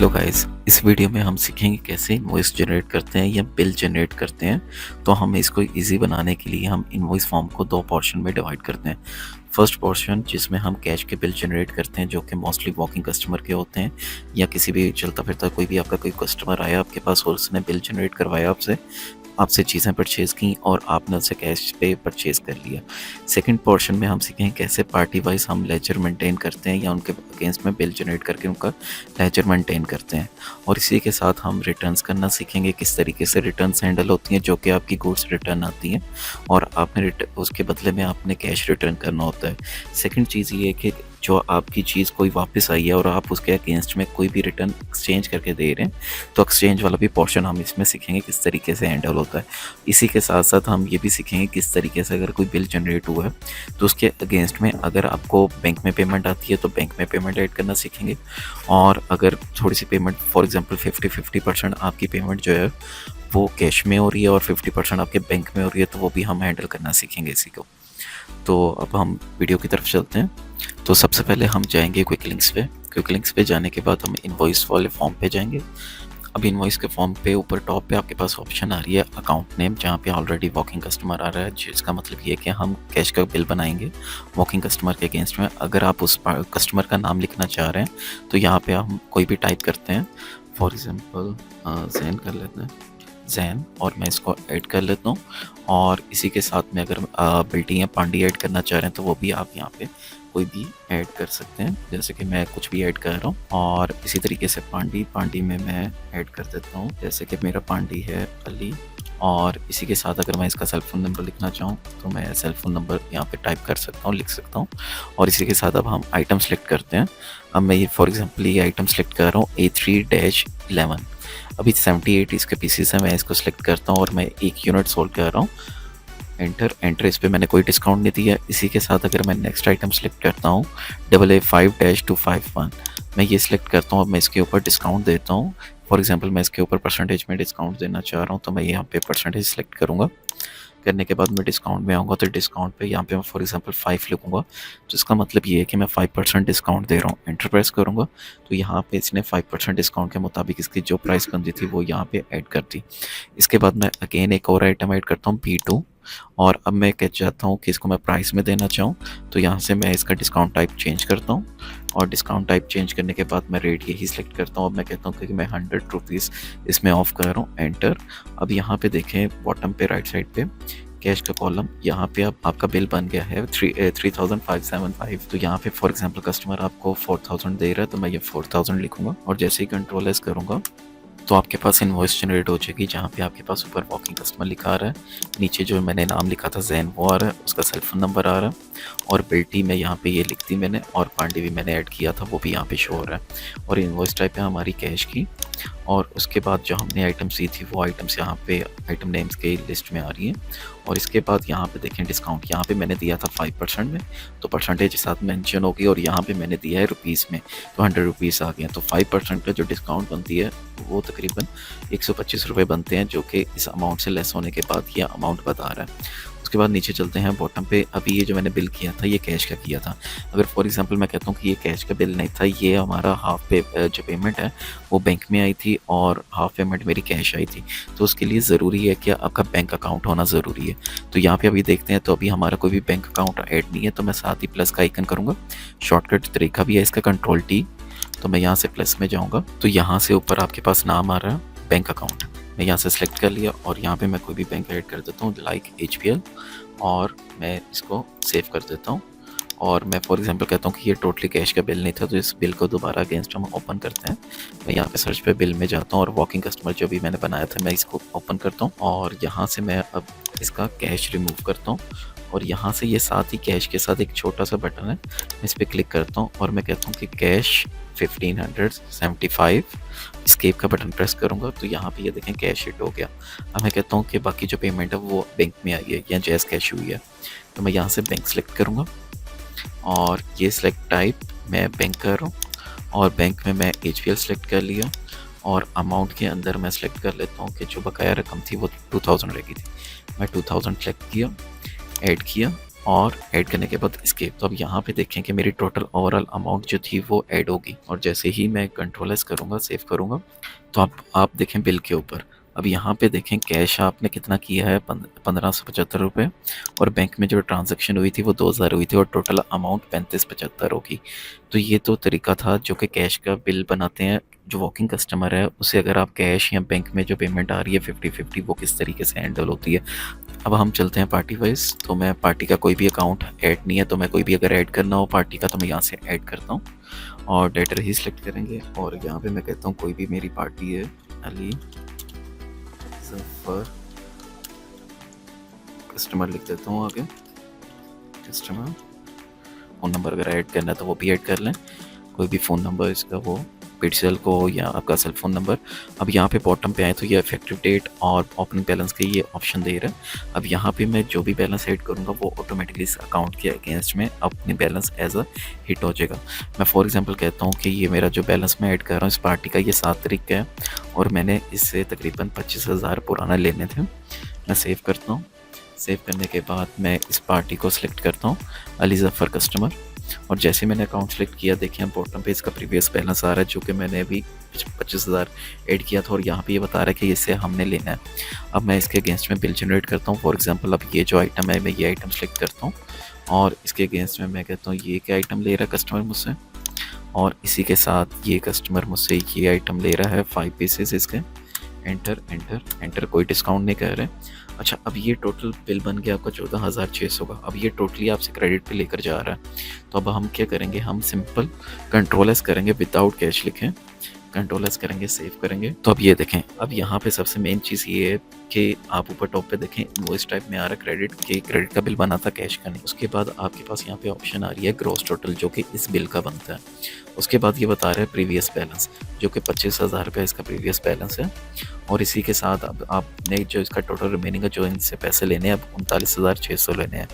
Hello guys, इस video में हम सीखेंगे कैसे इनवॉइस जनरेट करते हैं या बिल जनरेट करते हैं। तो हम इसको इजी बनाने के लिए हम इनवॉइस फॉर्म को दो पोर्शन में डिवाइड करते हैं। फर्स्ट पोर्शन जिसमें हम कैश के बिल जनरेट करते हैं, जो कि मोस्टली वॉकिंग कस्टमर के होते हैं या किसी भी चलता फिरता कोई भी आपका कोई कस्टमर आया आपके पास और उसने बिल जनरेट करवाया आपसे आपसे चीज़ें परचेज़ की और आपने उससे कैश पे परचेज़ कर लिया। सेकंड पोर्शन में हम सीखेंगे कैसे पार्टी वाइज हम लेजर मेंटेन करते हैं या उनके अगेंस्ट में बिल जनरेट करके उनका लेजर मेंटेन करते हैं। और इसी के साथ हम रिटर्न्स करना सीखेंगे, किस तरीके से रिटर्न्स हैंडल होती हैं जो कि आपकी गुड्स रिटर्न आती हैं और आपने उसके बदले में आपने कैश रिटर्न करना होता है। सेकंड चीज़ ये है कि जो आपकी चीज़ कोई वापस आई है और आप उसके अगेंस्ट में कोई भी रिटर्न एक्सचेंज करके दे रहे हैं, तो एक्सचेंज वाला भी पोर्शन हम इसमें सीखेंगे किस तरीके से हैंडल होता है। इसी के साथ साथ हम ये भी सीखेंगे किस तरीके से अगर कोई बिल जनरेट हुआ है तो उसके अगेंस्ट में अगर आपको बैंक में पेमेंट आती है तो बैंक में पेमेंट ऐड करना सीखेंगे। और अगर थोड़ी सी पेमेंट फॉर एग्जांपल 50% आपकी पेमेंट जो है वो कैश में हो रही है और 50% आपके बैंक में हो रही है, तो वो भी हम हैंडल करना सीखेंगे इसी को। तो अब हम वीडियो की तरफ चलते हैं। तो सबसे पहले हम जाएंगे क्विक लिंक्स पे। क्विक लिंक्स पे जाने के बाद हम इनवॉइस वाले फॉर्म पे जाएंगे। अब इनवॉइस के फॉर्म पे ऊपर टॉप पे आपके पास ऑप्शन आ रही है अकाउंट नेम, जहाँ पे ऑलरेडी वॉकिंग कस्टमर आ रहा है, जिसका मतलब ये है कि हम कैश का बिल बनाएंगे वॉकिंग कस्टमर के अगेंस्ट में। अगर आप उस कस्टमर का नाम लिखना चाह रहे हैं तो यहाँ पे हम कोई भी टाइप करते हैं, फॉर एग्जांपल जैन कर लेते हैं, जैन, और मैं इसको ऐड कर लेता हूँ। और इसी के साथ में अगर बिल्टी या पांडी ऐड करना चाह रहे हैं तो वो भी आप यहाँ पे कोई भी ऐड कर सकते हैं, जैसे कि मैं कुछ भी ऐड कर रहा हूँ। और इसी तरीके से पांडी में मैं ऐड कर देता हूँ, जैसे कि मेरा पांडी है अली। और इसी के साथ अगर मैं इसका सेल फोन नंबर लिखना चाहूँ तो मैं सेल फोन नंबर यहाँ पे टाइप कर सकता हूँ, लिख सकता हूँ। और इसी के साथ अब हम आइटम सेलेक्ट करते हैं। अब मैं ये फॉर एग्जांपल ये आइटम सेलेक्ट कर रहा हूँ A3-11। अभी 78 इसके पीसीस है, मैं इसको सिलेक्ट करता हूँ और मैं एक यूनिट सोल्ड कर रहा हूँ। एंटर, इस पे मैंने कोई डिस्काउंट नहीं दिया। इसी के साथ अगर मैं नेक्स्ट आइटम सेलेक्ट करता हूँ AA5-251, मैं ये सिलेक्ट करता हूँ। अब मैं इसके ऊपर डिस्काउंट देता हूँ। फॉर एग्जांपल मैं इसके ऊपर परसेंटेज में डिस्काउंट देना चाह रहा हूँ, तो मैं यहाँ पे परसेंटेज सेलेक्ट करूँगा। करने के बाद मैं डिस्काउंट में आऊँगा तो डिस्काउंट पे यहाँ पे मैं फॉर एग्जांपल 5 लिखूँगा, तो इसका मतलब ये है कि मैं 5% डिस्काउंट दे रहा हूँ। एंटर प्रेस करूँगा तो यहाँ पे इसने 5% डिस्काउंट के मुताबिक इसकी जो प्राइस बनती थी वो यहाँ पे ऐड कर दी। इसके बाद मैं अगेन एक और आइटम ऐड करता हूँ B2। और अब मैं कह चाहता हूँ कि इसको मैं प्राइस में देना चाहूँ, तो यहाँ से मैं इसका डिस्काउंट टाइप चेंज करता हूँ। और डिस्काउंट टाइप चेंज करने के बाद मैं रेट यही सिलेक्ट करता हूँ। अब मैं कहता हूँ कि मैं 100 रुपीज़ इसमें ऑफ कर रहा हूँ। एंटर। अब यहाँ पे देखें बॉटम पे राइट साइड पे कैश का कॉलम, यहाँ पे अब आपका बिल बन गया है 3575। तो यहाँ पे फॉर एग्जांपल कस्टमर आपको 4000 दे रहा है, तो मैं ये 4000 लिखूंगा और जैसे ही कंट्रोल एस करूँगा तो आपके पास इनवॉइस जनरेट हो जाएगी, जहाँ पे आपके पास ऊपर वॉकिंग कस्टमर लिखा आ रहा है, नीचे जो मैंने नाम लिखा था जैन वो आ रहा है, उसका सेल फोन नंबर आ रहा है, और बिल्टी में यहाँ पे ये लिख दी मैंने, और पांडे भी मैंने ऐड किया था वो भी यहाँ पे शो हो रहा है। और इनवॉइस टाइप है हमारी कैश की। और उसके बाद जो हमने आइटम्स दी थी वो आइटम्स यहाँ पे आइटम नेम्स के लिस्ट में आ रही हैं। और इसके बाद यहाँ पे देखें डिस्काउंट, यहाँ पे मैंने दिया था 5% में, तो परसेंटेज के साथ मेंशन होगी, और यहाँ पे मैंने दिया है रुपीज़ में, तो 100 रुपीज़ आ गए। तो 5% का जो डिस्काउंट बनती है वो तकरीबन 125 रुपये बनते हैं, जो कि इस अमाउंट से लेस होने के बाद यह अमाउंट बता रहा है। उसके बाद नीचे चलते हैं बॉटम पे। अभी ये जो मैंने बिल किया था ये कैश का किया था। अगर फॉर एग्जांपल मैं कहता हूँ कि ये कैश का बिल नहीं था, ये हमारा हाफ पे जो पेमेंट है वो बैंक में आई थी और हाफ पेमेंट मेरी कैश आई थी, तो उसके लिए ज़रूरी है कि आपका बैंक अकाउंट होना ज़रूरी है। तो यहाँ पे अभी देखते हैं, तो अभी हमारा कोई भी बैंक अकाउंट ऐड नहीं है, तो मैं साथ ही प्लस का आइकन करूँगा। शॉर्टकट तरीका भी है इसका Ctrl+T। तो मैं यहाँ से प्लस में जाऊँगा तो यहाँ से ऊपर आपके पास नाम आ रहा है बैंक अकाउंट, मैं यहाँ से सिलेक्ट कर लिया और यहाँ पे मैं कोई भी बैंक ऐड कर देता हूँ लाइक HPL, और मैं इसको सेव कर देता हूँ। और मैं फॉर एग्जांपल कहता हूँ कि ये टोटली कैश का बिल नहीं था, तो इस बिल को दोबारा अगेंस्ट हम ओपन करते हैं। मैं यहाँ पे सर्च पे बिल में जाता हूँ और वॉकिंग कस्टमर जो भी मैंने बनाया था मैं इसको ओपन करता हूँ, और यहाँ से मैं अब इसका कैश रिमूव करता हूँ। और यहाँ से ये साथ ही कैश के साथ एक छोटा सा बटन है, मैं इस पर क्लिक करता हूँ और मैं कहता हूँ कि कैश 1575, स्केप का बटन प्रेस करूँगा तो यहाँ पे ये देखें कैश हिट हो गया। अब मैं कहता हूँ कि बाकी जो पेमेंट है वो बैंक में आई है या जैस कैश हुई है, तो मैं यहाँ से बैंक सेलेक्ट करूँगा और ये सिलेक्ट टाइप मैं बैंक कर रहा हूँ, और बैंक में मैं HPL सेलेक्ट कर लिया, और अमाउंट के अंदर मैं सेलेक्ट कर लेता हूँ कि जो बकाया रकम थी वो 2000 रह गई थी, मैं 2000 सेलेक्ट किया, ऐड किया, और ऐड करने के बाद एस्केप। तो अब यहाँ पे देखें कि मेरी टोटल ओवरऑल अमाउंट जो थी वो ऐड होगी, और जैसे ही मैं कंट्रोल एस करूँगा, सेव करूँगा, तो आप देखें बिल के ऊपर, अब यहाँ पे देखें कैश आपने कितना किया है, 1575 रुपये, और बैंक में जो ट्रांजैक्शन हुई थी वो 2000 हुई थी, और टोटल अमाउंट 3575 होगी। तो ये तो तरीका था जो कि कैश का बिल बनाते हैं। जो वॉकिंग कस्टमर है उसे अगर आप कैश या बैंक में जो पेमेंट आ रही है 50-50 वो किस तरीके से हैंडल होती है। अब हम चलते हैं पार्टी वाइज। तो मैं पार्टी का कोई भी अकाउंट ऐड नहीं है, तो मैं कोई भी अगर ऐड करना हो पार्टी का तो मैं यहाँ से ऐड करता हूँ और डेटर ही सिलेक्ट करेंगे, और यहाँ पे मैं कहता हूँ कोई भी मेरी पार्टी है, अली जफर कस्टमर लिख देता हूँ आगे। कस्टमर फ़ोन नंबर अगर ऐड करना है तो वो भी ऐड कर लें, कोई भी फ़ोन नंबर इसका हो, पिक्सल को या आपका सेल फ़ोन नंबर। अब यहाँ पे बॉटम पे आए तो ये इफेक्टिव डेट और ओपनिंग बैलेंस के ये ऑप्शन दे रहा है। अब यहाँ पे मैं जो भी बैलेंस ऐड करूँगा वो ऑटोमेटिकली इस अकाउंट के अगेंस्ट में अपनी बैलेंस एज अ हिट हो जाएगा। मैं फॉर एग्जांपल कहता हूँ कि ये मेरा जो बैलेंस मैं ऐड कर रहा हूँ इस पार्टी का ये 7 तारीख का है, और मैंने इससे तकरीबन 25,000 पुराना लेने थे। मैं सेव करता हूँ। सेव करने के बाद मैं इस पार्टी को सिलेक्ट करता हूँ, अली जफ़र कस्टमर, और जैसे मैंने अकाउंट सेलेक्ट किया देखिए हम बॉटम पे इसका प्रीवियस बैलेंस आ रहा है जो कि मैंने अभी 25,000 ऐड किया था, और यहाँ पे ये बता रहा है कि इससे हमने लेना है। अब मैं इसके अगेंस्ट में बिल जनरेट करता हूँ। फॉर एग्जांपल अब ये जो आइटम है मैं ये आइटम सेलेक्ट करता हूँ, और इसके अगेंस्ट में मैं कहता हूँ ये क्या आइटम ले रहा है कस्टमर मुझसे, और इसी के साथ ये कस्टमर मुझसे ये आइटम ले रहा है 5 पीसेस इसके। एंटर एंटर एंटर, कोई डिस्काउंट नहीं कर रहे। अच्छा, अब ये टोटल बिल बन गया आपका 14,600 का। अब ये टोटली आपसे क्रेडिट पे लेकर जा रहा है। तो अब हम क्या करेंगे, हम सिंपल कंट्रोल एस करेंगे, विदाउट कैश लिखें, कंट्रोल एस करेंगे, सेव करेंगे। तो अब ये देखें, अब यहाँ पे सबसे मेन चीज़ ये है कि आप ऊपर टॉप पे देखें इनवॉइस टाइप में आ रहा है क्रेडिट के, क्रेडिट का बिल बना था कैश का नहीं। उसके बाद आपके पास यहाँ पे ऑप्शन आ रही है ग्रॉस टोटल जो कि इस बिल का बनता है। उसके बाद ये बता रहा है प्रीवियस बैलेंस जो कि 25,000 रुपये इसका प्रीवियस बैलेंस है, और इसी के साथ अब आपने जो इसका टोटल रिमेनिंग है जो इनसे पैसे लेने हैं अब 39,600 लेने हैं।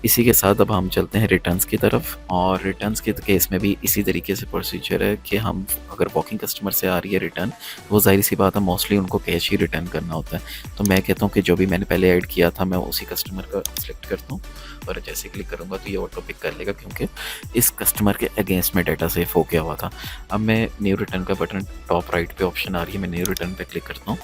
इसी के साथ अब हम चलते हैं रिटर्न्स की तरफ, और रिटर्न्स के केस में भी इसी तरीके से प्रोसीजर है कि हम अगर वॉकिंग कस्टमर से आ रही है रिटर्न तो वो जाहिर सी बात है मोस्टली उनको कैश ही रिटर्न करना होता है। तो मैं कहता हूँ कि जो भी मैंने पहले ऐड किया था मैं उसी कस्टमर का सिलेक्ट करता हूँ, और जैसे क्लिक करूँगा तो ये ऑटो पिक कर लेगा क्योंकि इस कस्टमर के अगेंस्ट में डाटा सेव हो गया हुआ था। अब मैं न्यू रिटर्न का बटन टॉप राइट पे ऑप्शन आ रही है, मैं न्यू रिटर्न पे क्लिक करता हूँ,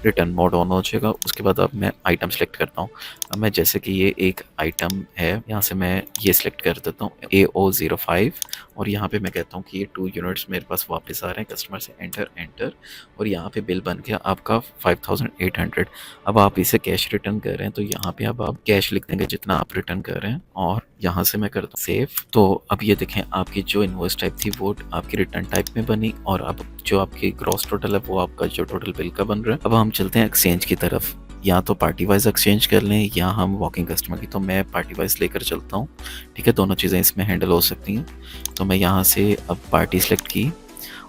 रिटर्न मोड ऑन हो जाएगा। उसके बाद अब मैं आइटम सेलेक्ट करता हूँ। अब मैं जैसे कि ये एक आइटम है यहाँ से मैं ये सिलेक्ट कर देता हूँ AO05, और यहाँ पे मैं कहता हूँ कि ये 2 यूनिट्स मेरे पास वापस आ रहे हैं कस्टमर से। एंटर एंटर, और यहाँ पे बिल बन गया आपका 5,800। अब आप इसे कैश रिटर्न कर रहे हैं तो यहाँ पे अब आप कैश लिख देंगे जितना आप रिटर्न कर रहे हैं, और यहाँ से मैं करता हूँ सेव। तो अब ये देखें आपकी जो इनवॉइस टाइप थी वो आपकी रिटर्न टाइप में बनी, और अब जो आपकी ग्रॉस टोटल है वो आपका जो टोटल बिल का बन रहा है। अब हम चलते हैं एक्सचेंज की तरफ, या तो पार्टी वाइज एक्सचेंज कर लें या हम वॉकिंग कस्टमर की। तो मैं पार्टी वाइज लेकर चलता हूँ, ठीक है, दोनों चीज़ें इसमें हैंडल हो सकती हैं। तो मैं यहाँ से अब पार्टी सेलेक्ट की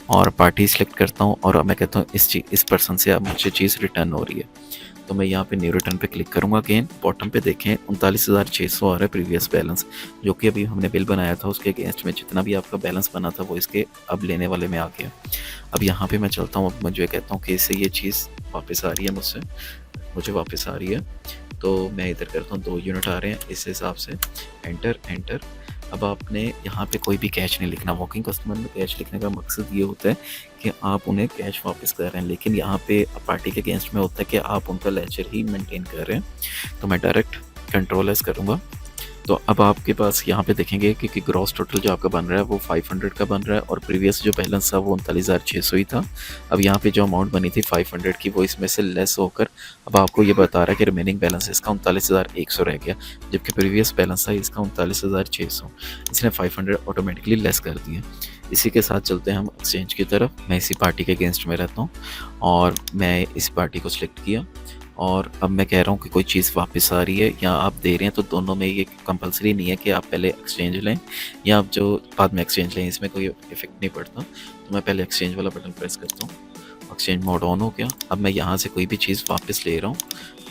और पार्टी सेलेक्ट करता हूँ, और मैं कहता हूँ इस पर्सन से अब मुझे चीज़ रिटर्न हो रही है। तो मैं यहाँ पे न्यू रिटर्न पे क्लिक करूँगा। अगेन बॉटम पे देखें 39,600 आ रहा है प्रीवियस बैलेंस, जो कि अभी हमने बिल बनाया था उसके अगेंस्ट में जितना भी आपका बैलेंस बना था वो इसके अब लेने वाले में आ गया। अब यहाँ पे मैं चलता हूँ, अब मैं जो कहता हूँ कि इससे ये चीज़ वापस आ रही है मुझे वापस आ रही है। तो मैं इधर करता हूँ 2 यूनिट आ रहे हैं इस हिसाब से। एंटर एंटर, अब आपने यहाँ पे कोई भी कैश नहीं लिखना। वॉकिंग कस्टमर में कैश लिखने का मकसद ये होता है कि आप उन्हें कैश वापस कर रहे हैं, लेकिन यहाँ पे पार्टी के अगेंस्ट में होता है कि आप उनका लेजर ही मेंटेन कर रहे हैं। तो मैं डायरेक्ट कंट्रोल एस करूँगा। तो अब आपके पास यहाँ पे देखेंगे कि ग्रॉस टोटल जो आपका बन रहा है वो 500 का बन रहा है, और प्रीवियस जो बैलेंस था वो 39,600 ही था। अब यहाँ पे जो अमाउंट बनी थी 500 की वो इसमें से लेस होकर अब आपको ये बता रहा है कि रिमेनिंग बैलेंस इसका 39,100 रह गया, जबकि प्रीवियस बैलेंस था इसका 39,600। इसने 500 ऑटोमेटिकली लेस कर दिया। इसी के साथ चलते हैं हम एक्सचेंज की तरफ। मैं इसी पार्टी के अगेंस्ट में रहता हूँ और मैं इस पार्टी को सिलेक्ट किया, और अब मैं कह रहा हूँ कि कोई चीज़ वापस आ रही है या आप दे रहे हैं, तो दोनों में ये कंपलसरी नहीं है कि आप पहले एक्सचेंज लें या आप जो बाद में एक्सचेंज लें, इसमें कोई इफेक्ट नहीं पड़ता। तो मैं पहले एक्सचेंज वाला बटन प्रेस करता हूँ, एक्सचेंज मोड ऑन हो गया। अब मैं यहाँ से कोई भी चीज़ वापस ले रहा हूँ,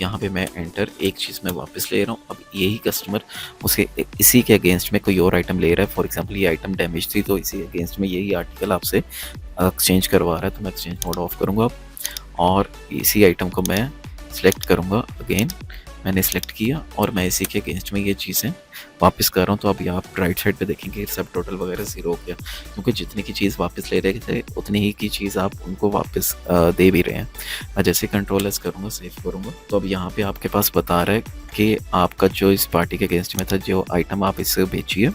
यहाँ पे मैं एंटर, एक चीज़ मैं वापस ले रहा हूँ। अब यही कस्टमर उसे इसी के अगेंस्ट में कोई और आइटम ले रहा है। फॉर एग्जांपल ये आइटम डैमेज थी तो इसी अगेंस्ट में यही आर्टिकल आपसे एक्सचेंज करवा रहा है, तो मैं एक्सचेंज मोड ऑफ करूँगा और इसी आइटम को मैं सिलेक्ट करूँगा। अगेन मैंने सिलेक्ट किया और मैं इसी के अगेंस्ट में ये चीज़ें वापस कर रहा हूँ तो अभी आप राइट साइड पे देखेंगे सब टोटल वगैरह ज़ीरो हो गया, क्योंकि जितनी की चीज़ वापस ले रहे थे उतनी ही की चीज़ आप उनको वापस दे भी रहे हैं। मैं जैसे कंट्रोल एस करूँगा, सेव करूँगा, तो अब यहाँ पे आपके पास बता रहा है कि आपका जो इस पार्टी के अगेंस्ट में था जो आइटम आप इससे बेचिए,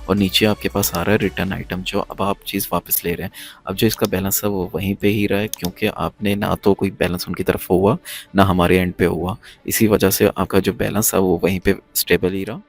और नीचे आपके पास आ रहा है रिटर्न आइटम, जो अब आप चीज़ वापस ले रहे हैं। अब जो इसका बैलेंस है वो वहीं पे ही रहा है, क्योंकि आपने ना तो कोई बैलेंस उनकी तरफ हुआ ना हमारे एंड पे हुआ, इसी वजह से आपका जो बैलेंस है वो वहीं पे स्टेबल ही रहा।